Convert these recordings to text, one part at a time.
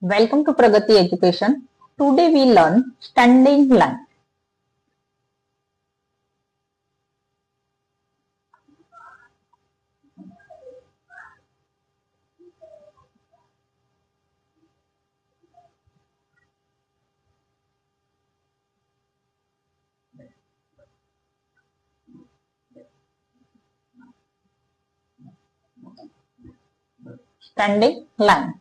Welcome to Pragati Education. Today we learn standing line. Standing line.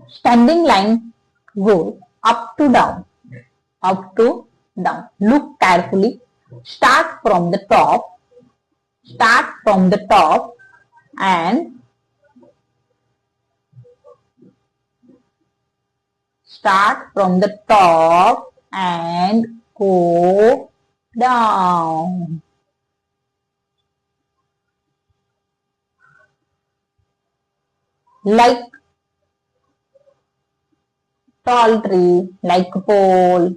Standing line goes up to down, up to down. Look carefully. Start from the top and go down. Like tall tree, like pole,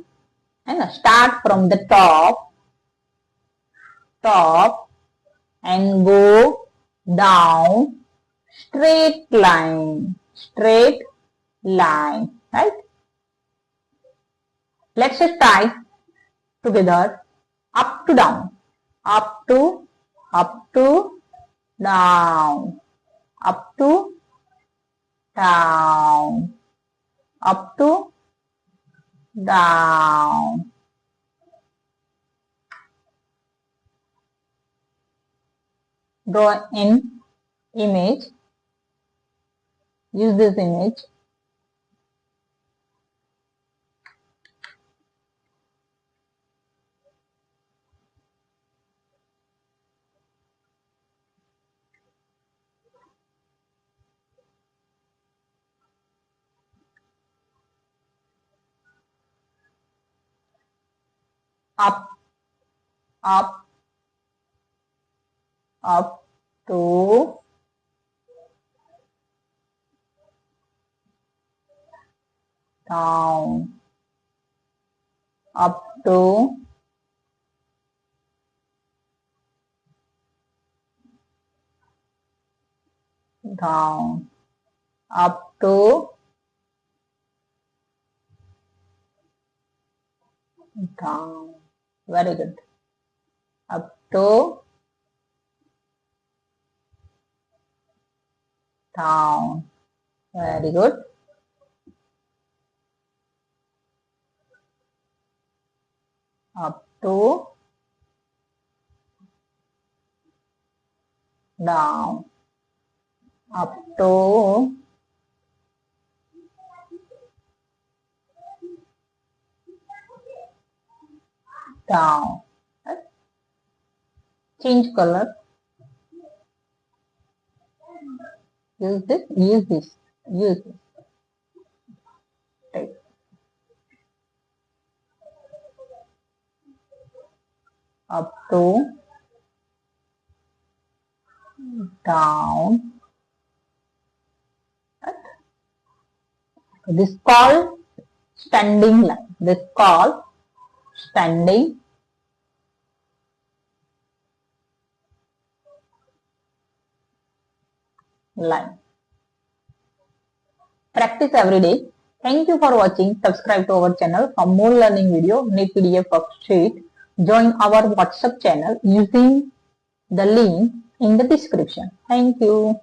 and start from the top and go down straight line, right? Let's try together. Up to down, up to down, up to down, up to down. Draw an image. Use this image. Up to down, up to down, up to down. Very good. Up to down. Very good. Up to down, up to down. Change color. Use this. Right. Up to down. Right. This is called standing line. This is called standing line. Practice every day. Thank you for watching. Subscribe to our channel for more learning video. Need PDF worksheet. Join our WhatsApp channel using the link in the description. Thank you.